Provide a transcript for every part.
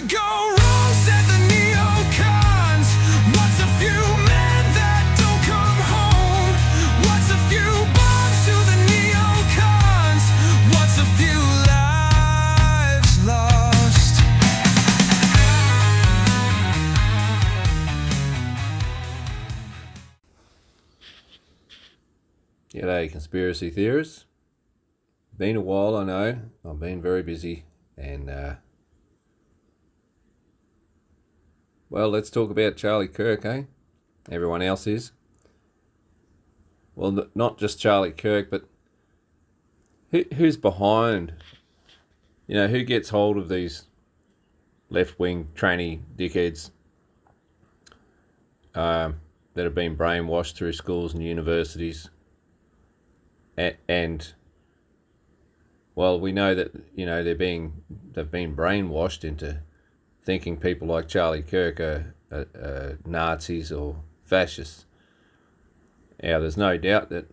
could go wrong, said the neocons. What's a few men that don't come home? What's a few bombs to the neocons? What's a few lives lost? G'day, conspiracy theorists. Been a while, I know. I've been very busy, and well, let's talk about Charlie Kirk, eh? Everyone else is. Well, not just Charlie Kirk, but who's behind? You know, who gets hold of these left-wing tranny dickheads that have been brainwashed through schools and universities? And well, we know that, you know, they've been brainwashed into thinking people like Charlie Kirk are Nazis or fascists. Now, there's no doubt that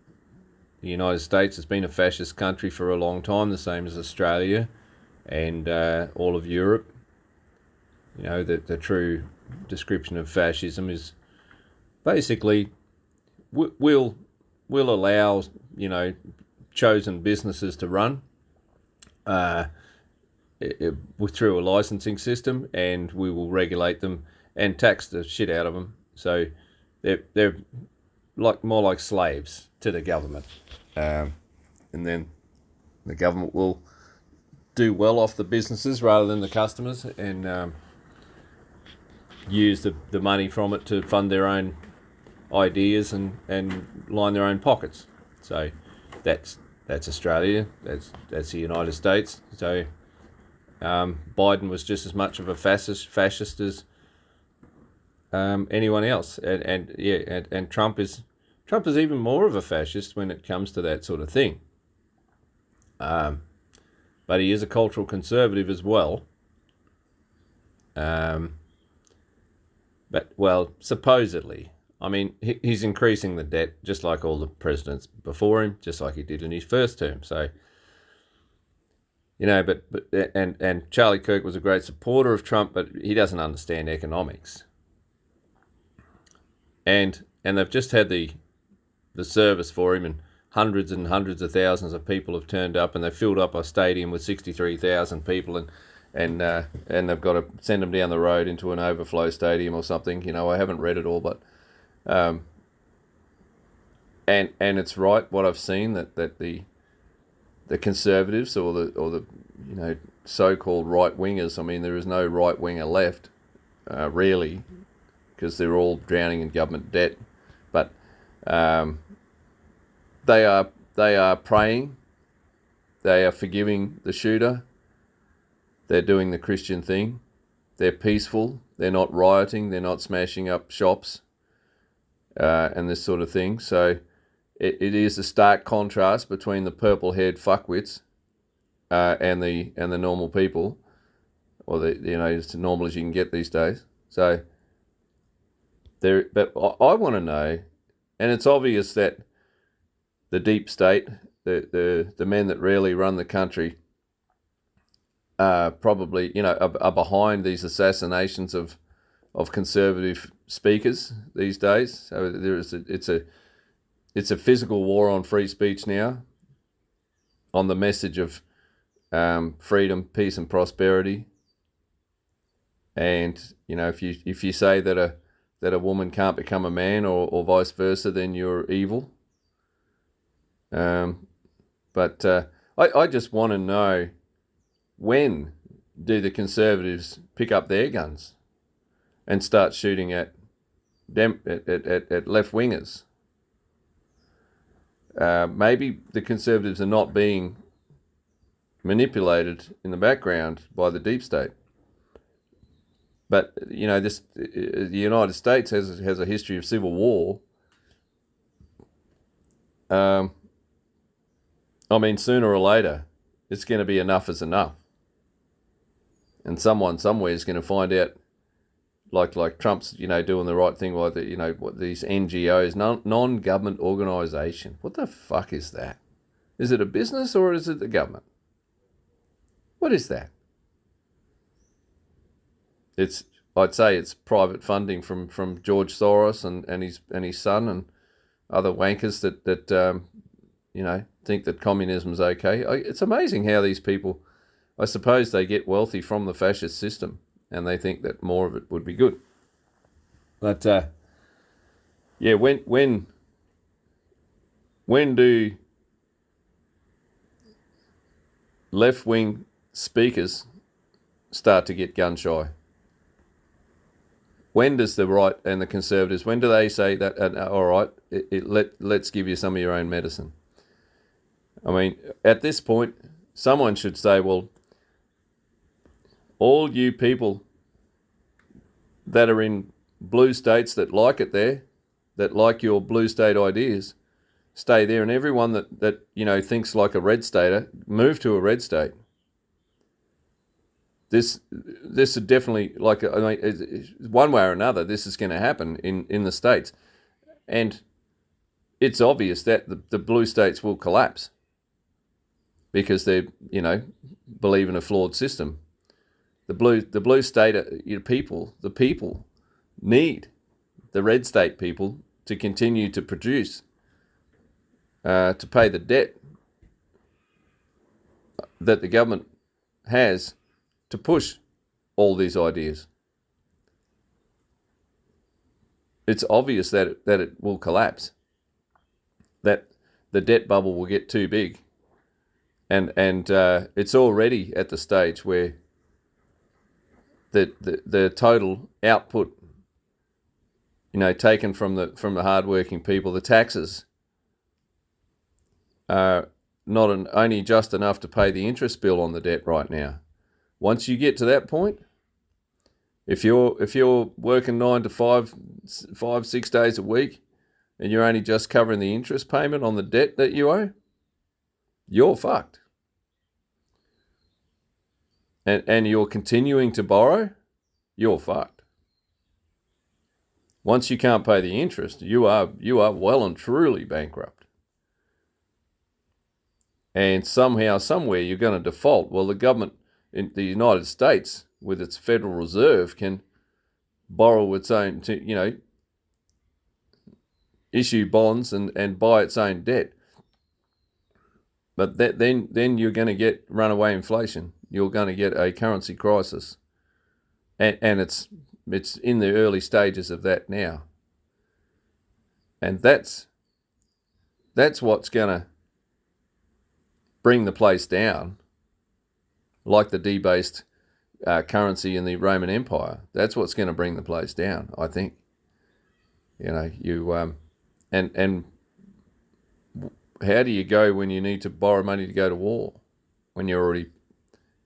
the United States has been a fascist country for a long time, the same as Australia and all of Europe. You know, the true description of fascism is basically we'll allow, you know, chosen businesses to run through a licensing system, and we will regulate them and tax the shit out of them. So they're like more like slaves to the government, and then the government will do well off the businesses rather than the customers, and use the money from it to fund their own ideas and line their own pockets. So that's Australia. That's the United States. So Biden was just as much of a fascist as anyone else, and Trump is even more of a fascist when it comes to that sort of thing. But he is a cultural conservative as well. But well, supposedly. I mean, he's increasing the debt just like all the presidents before him, just like he did in his first term. So, you know, but Charlie Kirk was a great supporter of Trump, but he doesn't understand economics. And they've just had the service for him, and hundreds and thousands of people have turned up, and they filled up a stadium with 63,000 people, and they've got to send them down the road into an overflow stadium or something. You know, I haven't read it all, but and it's right what I've seen, that the conservatives or the you know, so-called right wingers. I mean, there is no right winger left, really, because they're all drowning in government debt. But they are praying, they are forgiving the shooter. They're doing the Christian thing. They're peaceful. They're not rioting. They're not smashing up shops and this sort of thing. So it is a stark contrast between the purple-haired fuckwits and the normal people, or the, you know, as normal as you can get these days. So but I want to know, and it's obvious that the deep state, the men that really run the country, probably, you know, are behind these assassinations of conservative speakers these days. So it's a physical war on free speech now, on the message of freedom, peace, and prosperity. And you know, if you say that a woman can't become a man, or vice versa, then you're evil. But I just want to know, when do the conservatives pick up their guns and start shooting at left wingers? Maybe the conservatives are not being manipulated in the background by the deep state. But you know, the United States has a history of civil war. I mean, sooner or later, it's going to be enough is enough. And someone somewhere is going to find out, like Trump's, you know, doing the right thing, like the, you know, what these NGOs, non-government organisation. What the fuck is that? Is it a business or is it the government? What is that? I'd say it's private funding from George Soros and his son and other wankers that think that communism's okay. It's amazing how these people, I suppose, they get wealthy from the fascist system and they think that more of it would be good. But yeah, when do left-wing speakers start to get gun shy? When does the right and the conservatives, when do they say that, all right, let's give you some of your own medicine? I mean, at this point, someone should say, well, all you people that are in blue states that like it there, that like your blue state ideas, stay there, and everyone that thinks like a red stater, move to a red state. This is definitely, like, I mean, one way or another, this is going to happen in the states, and it's obvious that the blue states will collapse because they believe in a flawed system. The blue state people, the people need the red state people to continue to produce, to pay the debt that the government has to push all these ideas. It's obvious that it will collapse, that the debt bubble will get too big, and it's already at the stage where the total output, taken from the hardworking people, the taxes are not only just enough to pay the interest bill on the debt right now. Once you get to that point, if you're working 9 to 5, 6 days a week, and you're only just covering the interest payment on the debt that you owe, you're fucked. And you're continuing to borrow, you're fucked. Once you can't pay the interest, you are well and truly bankrupt. And somehow, somewhere, you're going to default. Well, the government in the United States, with its Federal Reserve, can borrow its own, issue bonds and buy its own debt. But then you're going to get runaway inflation. You're going to get a currency crisis, and it's in the early stages of that now. And that's what's going to bring the place down, like the debased currency in the Roman Empire. That's what's going to bring the place down, I think. And how do you go when you need to borrow money to go to war, when you already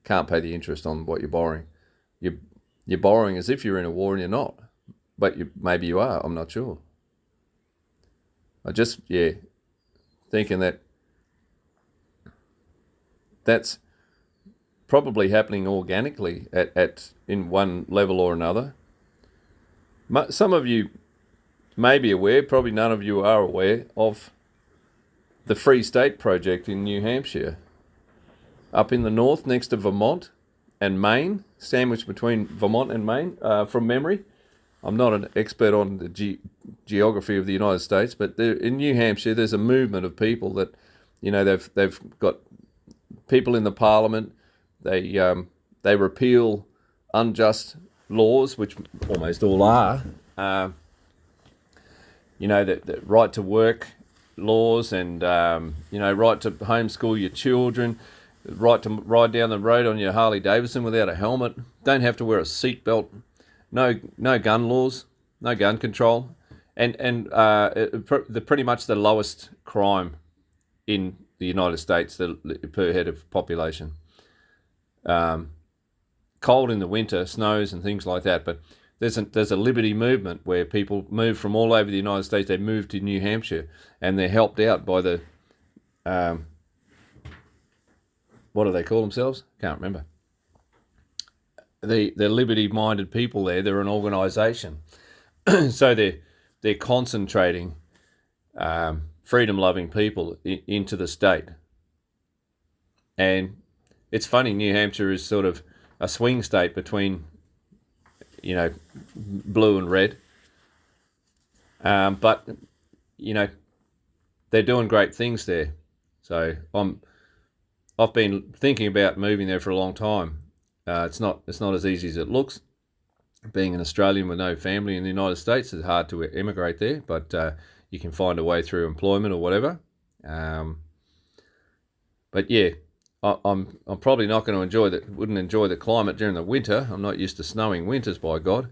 can't pay the interest on what you're borrowing? You're borrowing as if you're in a war and you're not, but maybe you are. I'm not sure. I just thinking that's probably happening organically at in one level or another. Some of you may be aware, probably none of you are aware of the Free State Project in New Hampshire, up in the north next to Vermont and Maine, sandwiched between Vermont and Maine, from memory. I'm not an expert on the geography of the United States, but in New Hampshire there's a movement of people that, they've got people in the parliament. They repeal unjust laws, which almost all are. The right to work laws and, right to homeschool your children, right to ride down the road on your Harley Davidson without a helmet, don't have to wear a seatbelt, no gun laws, no gun control, and pretty much the lowest crime in the United States per head of population. Cold in the winter, snows and things like that, but there's a liberty movement where people move from all over the United States. They move to New Hampshire, and they're helped out by the what do they call themselves? Can't remember. The liberty-minded people there. They're an organisation, so they're concentrating freedom-loving people into the state. And it's funny, New Hampshire is sort of a swing state between blue and red. But they're doing great things there. So I've been thinking about moving there for a long time. It's not as easy as it looks. Being an Australian with no family in the United States, it's hard to immigrate there, but you can find a way through employment or whatever. But yeah, I'm probably not going to wouldn't enjoy the climate during the winter. I'm not used to snowing winters, by God.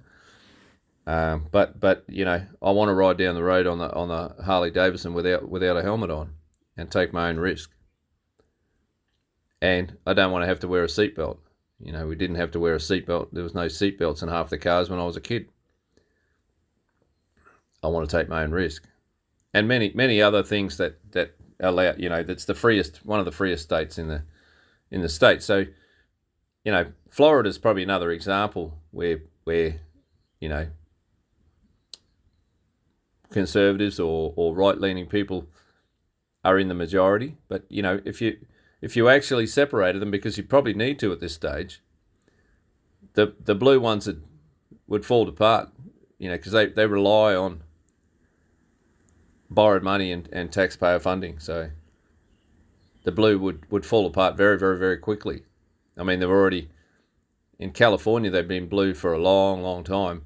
But I want to ride down the road on the Harley Davidson without a helmet on, and take my own risk. And I don't want to have to wear a seatbelt. We didn't have to wear a seatbelt. There was no seatbelts in half the cars when I was a kid. I want to take my own risk, and many other things that allow. That's one of the freest states in the state. So, Florida's probably another example where conservatives or right-leaning people are in the majority. But if you actually separated them, because you probably need to at this stage, the blue ones would fall apart, because they rely on borrowed money and taxpayer funding. So the blue would fall apart very, very, very quickly. I mean, they've already, in California, they've been blue for a long, long time.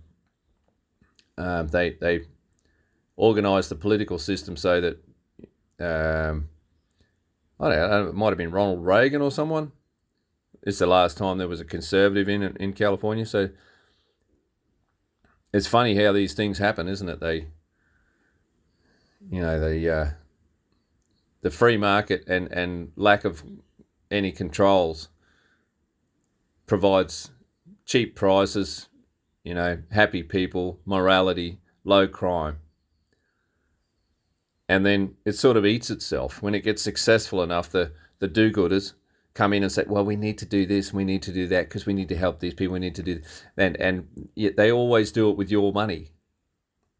They organised the political system so that, I don't know, it might have been Ronald Reagan or someone. It's the last time there was a conservative in California. So it's funny how these things happen, isn't it? The free market and lack of any controls provides cheap prices, happy people, morality, low crime. And then it sort of eats itself. When it gets successful enough, the do-gooders come in and say, well, we need to do this, we need to do that, because we need to help these people, we need to do this. And yet they always do it with your money.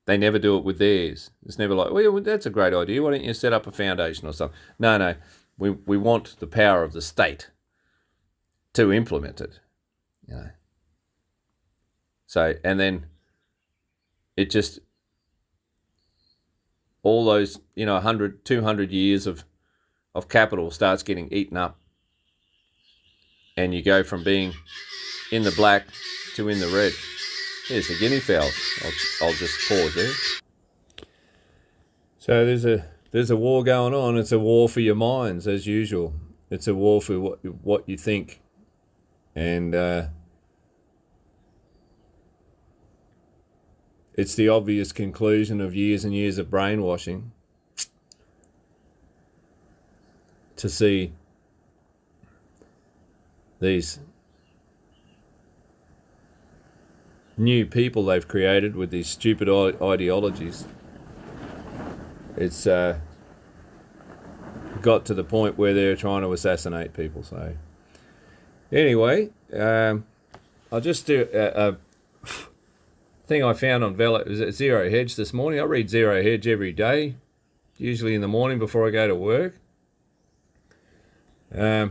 They never do it with theirs. It's never like, well, that's a great idea, why don't you set up a foundation or something? No, we want the power of the state to implement it. So, and then it just, all those, 100, 200 years of capital starts getting eaten up. And you go from being in the black to in the red. Here's the guinea fowls. I'll just pause there. So there's a war going on. It's a war for your minds, as usual. It's a war for what you think. And it's the obvious conclusion of years and years of brainwashing to see these new people they've created with these stupid ideologies. It's got to the point where they're trying to assassinate people. So anyway, I'll just do a thing I found on Zero Hedge this morning. I read Zero Hedge every day, usually in the morning before I go to work. Now,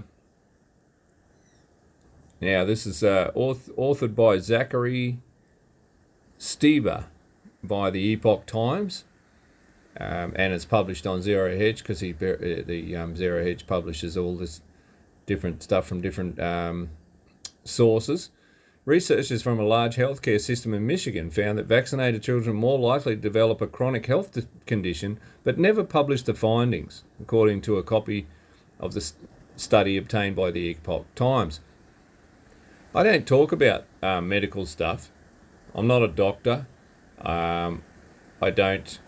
this is authored by Zachary Stieber by the Epoch Times, and it's published on Zero Hedge because the Zero Hedge publishes all this different stuff from different sources. Researchers from a large healthcare system in Michigan found that vaccinated children are more likely to develop a chronic health condition, but never published the findings, according to a copy of the study obtained by the Epoch Times. I don't talk about medical stuff. I'm not a doctor. I don't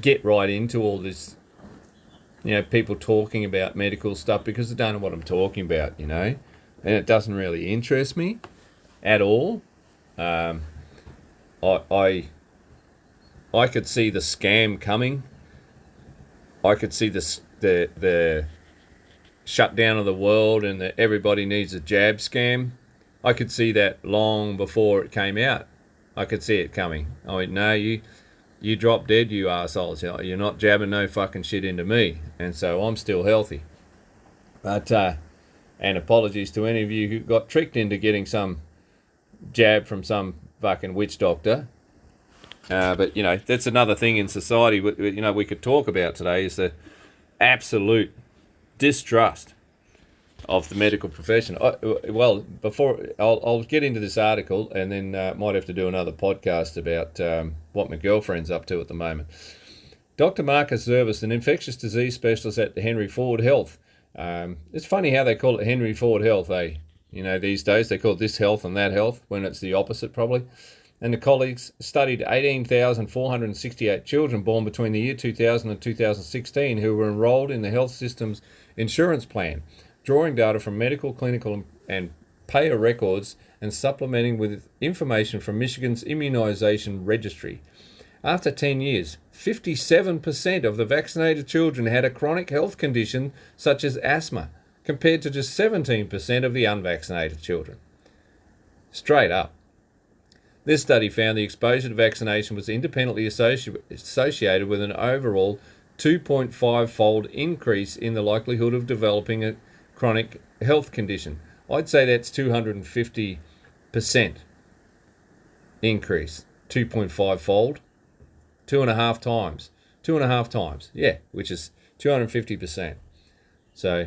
get right into all this, people talking about medical stuff, because I don't know what I'm talking about, and it doesn't really interest me at all. I could see the scam coming. I could see the shutdown of the world and that everybody needs a jab scam. I could see that long before it came out. I could see it coming. I went, no, you drop dead, you assholes. You're not jabbing no fucking shit into me. And so I'm still healthy. But, and apologies to any of you who got tricked into getting some jab from some fucking witch doctor. But, that's another thing in society, we could talk about today is the absolute distrust of the medical profession. I'll get into this article and then might have to do another podcast about what my girlfriend's up to at the moment. Dr. Marcus Zervis, an infectious disease specialist at Henry Ford Health. It's funny how they call it Henry Ford Health, eh? These days they call it this health and that health when it's the opposite probably. And the colleagues studied 18,468 children born between the year 2000 and 2016 who were enrolled in the health system's insurance plan, drawing data from medical, clinical, and payer records and supplementing with information from Michigan's immunization registry. After 10 years, 57% of the vaccinated children had a chronic health condition such as asthma, compared to just 17% of the unvaccinated children. Straight up. This study found the exposure to vaccination was independently associated with an overall 2.5-fold increase in the likelihood of developing a chronic health condition. I'd say that's 250% increase, 2.5-fold, 2.5 times, yeah, which is 250%. So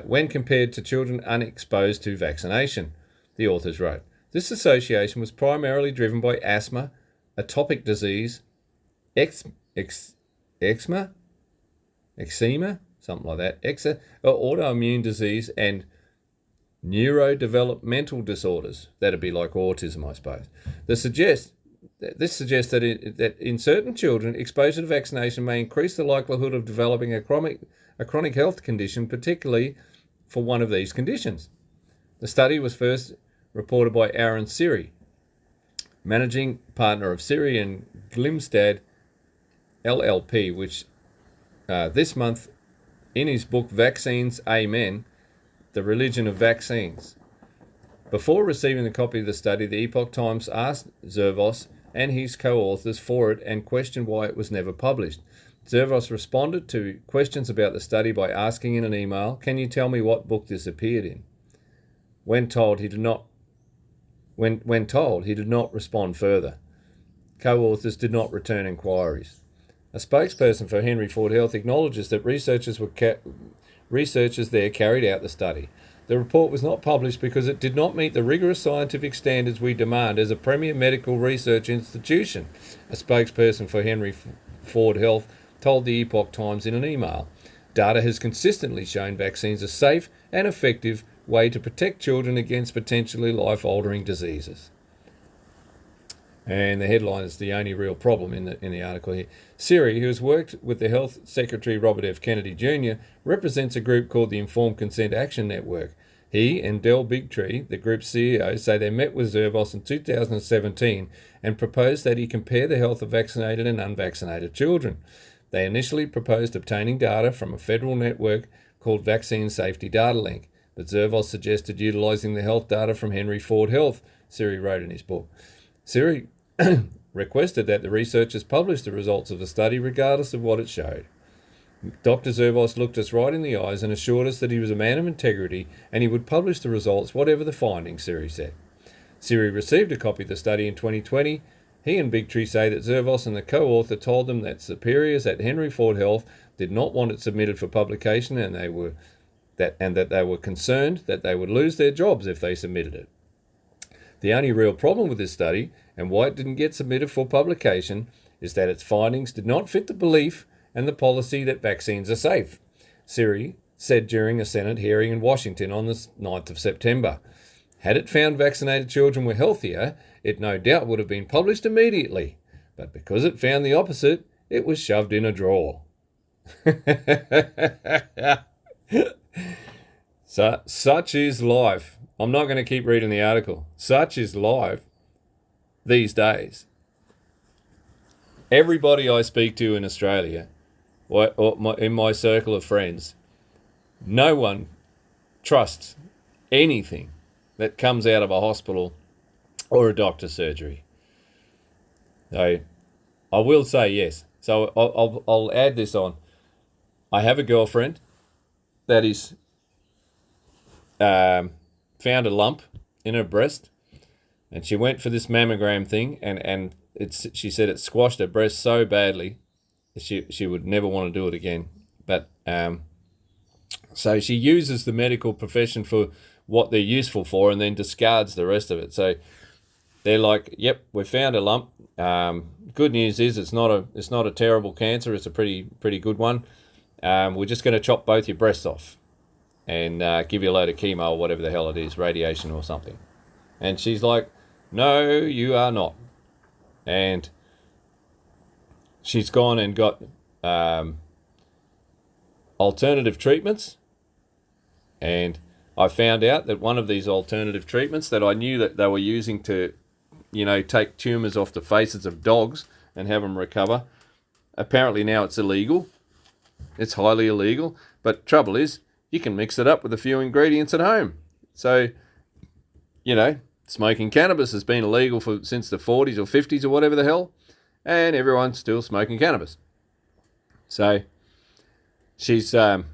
when compared to children unexposed to vaccination, the authors wrote, this association was primarily driven by asthma, atopic disease, eczema, something like that, autoimmune disease, and neurodevelopmental disorders. That'd be like autism, I suppose. This suggests that in certain children, exposure to vaccination may increase the likelihood of developing a chronic health condition, particularly for one of these conditions. The study was first reported by Aaron Siri, managing partner of Siri and Glimstad LLP, which this month in his book Vaccines Amen, The Religion of Vaccines. Before receiving the copy of the study, the Epoch Times asked Zervos and his co-authors for it and questioned why it was never published. Zervos responded to questions about the study by asking in an email, "Can you tell me what book this appeared in?" When told, he did not respond further. Co-authors did not return inquiries. A spokesperson for Henry Ford Health acknowledges that researchers there carried out the study. The report was not published because it did not meet the rigorous scientific standards we demand as a premier medical research institution, a spokesperson for Henry Ford Health told the Epoch Times in an email. Data has consistently shown vaccines are safe and effective way to protect children against potentially life-altering diseases. And the headline is the only real problem in the article here. Siri, who has worked with the Health Secretary Robert F. Kennedy Jr., represents a group called the Informed Consent Action Network. He and Del Bigtree, the group's CEO, say they met with Zervos in 2017 and proposed that he compare the health of vaccinated and unvaccinated children. They initially proposed obtaining data from a federal network called Vaccine Safety Data Link, but Zervos suggested utilising the health data from Henry Ford Health, Siri wrote in his book. Siri requested that the researchers publish the results of the study regardless of what it showed. Dr. Zervos looked us right in the eyes and assured us that he was a man of integrity and he would publish the results whatever the findings, Siri said. Siri received a copy of the study in 2020. He and Bigtree say that Zervos and the co-author told them that superiors at Henry Ford Health did not want it submitted for publication and that they were concerned that they would lose their jobs if they submitted it. The only real problem with this study, and why it didn't get submitted for publication, is that its findings did not fit the belief and the policy that vaccines are safe, Siri said during a Senate hearing in Washington on the 9th of September. Had it found vaccinated children were healthier, it no doubt would have been published immediately. But because it found the opposite, it was shoved in a drawer. Such is life. I'm not going to keep reading the article. Such is life these days. Everybody I speak to in Australia, in my circle of friends, no one trusts anything that comes out of a hospital or a doctor's surgery. So I will say yes. So I'll add this on. I have a girlfriend that is found a lump in her breast And she went for this mammogram thing, and she said it squashed her breast so badly that she would never want to do it again. But so she uses the medical profession for what they're useful for, and then discards the rest of it. So they're like, "Yep, we found a lump. Good news is it's not a terrible cancer. It's a pretty good one. We're just going to chop both your breasts off, and give you a load of chemo or whatever the hell it is, radiation or something." And she's like, "No, you are not." And she's gone and got alternative treatments. And I found out that one of these alternative treatments that I knew that they were using to, take tumours off the faces of dogs and have them recover, apparently now it's illegal. It's highly illegal. But trouble is, you can mix it up with a few ingredients at home. So, smoking cannabis has been illegal since the 40s or 50s or whatever the hell, and everyone's still smoking cannabis. So she's had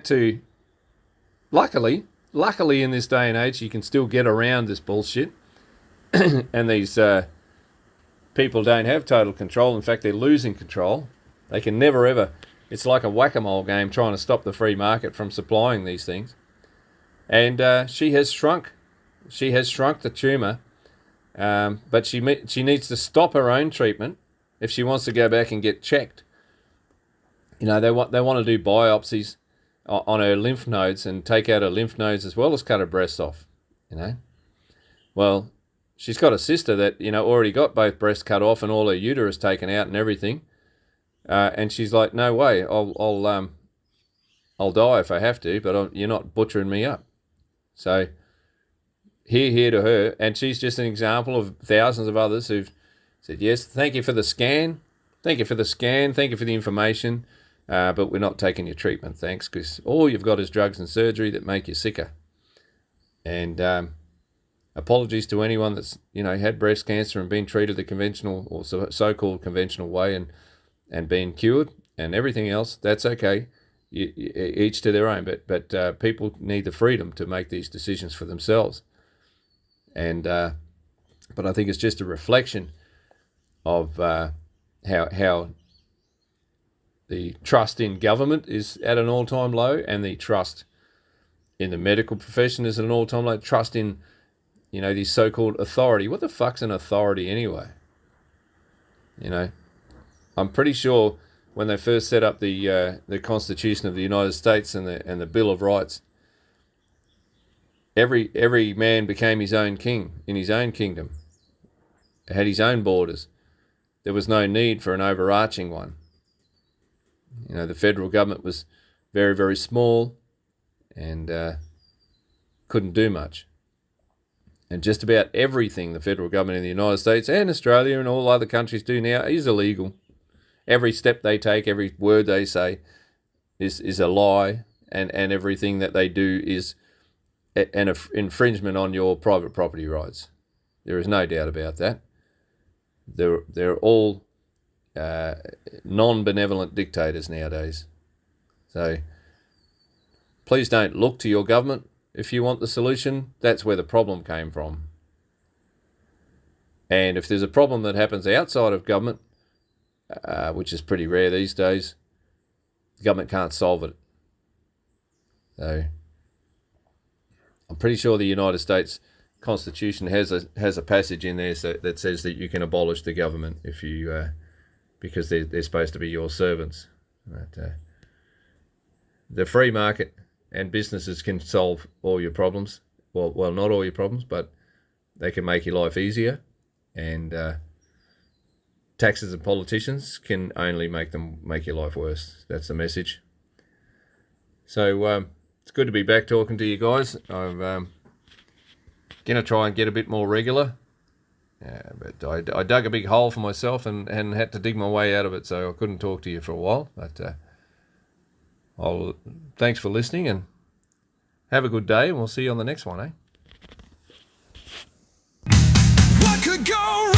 to, luckily in this day and age, you can still get around this bullshit, and these people don't have total control. In fact, they're losing control. They can never ever, it's like a whack-a-mole game trying to stop the free market from supplying these things. And she has shrunk the tumour, but she needs to stop her own treatment if she wants to go back and get checked. They want to do biopsies on her lymph nodes and take out her lymph nodes as well as cut her breasts off. Well, she's got a sister that already got both breasts cut off and all her uterus taken out and everything, and she's like, "No way, I'll die if I have to, but you're not butchering me up." So here to her, and she's just an example of thousands of others who've said, "Yes, thank you for the scan, thank you for the information, but we're not taking your treatment, thanks, because all you've got is drugs and surgery that make you sicker." And apologies to anyone that's had breast cancer and been treated the conventional or so-called conventional way and been cured and everything else. That's okay. Each to their own, but people need the freedom to make these decisions for themselves. And but I think it's just a reflection of how the trust in government is at an all-time low, and the trust in the medical profession is at an all-time low. Trust in these so-called authority. What the fuck's an authority anyway? I'm pretty sure when they first set up the Constitution of the United States and the Bill of Rights, every man became his own king in his own kingdom, had his own borders. There was no need for an overarching one. The federal government was very, very small and couldn't do much. And just about everything the federal government in the United States and Australia and all other countries do now is illegal. Every step they take, every word they say is a lie, and everything that they do is an infringement on your private property rights. There is no doubt about that. They're all non-benevolent dictators nowadays. So please don't look to your government if you want the solution. That's where the problem came from. And if there's a problem that happens outside of government, which is pretty rare these days, the government can't solve it. So I'm pretty sure the United States Constitution has a passage in there that says that you can abolish the government if you because they're supposed to be your servants. But the free market and businesses can solve all your problems. Well, not all your problems, but they can make your life easier. And taxes and politicians can only make your life worse. That's the message. So it's good to be back talking to you guys. I'm going to try and get a bit more regular. But I dug a big hole for myself and had to dig my way out of it, so I couldn't talk to you for a while. But thanks for listening, and have a good day, and we'll see you on the next one, eh? What could go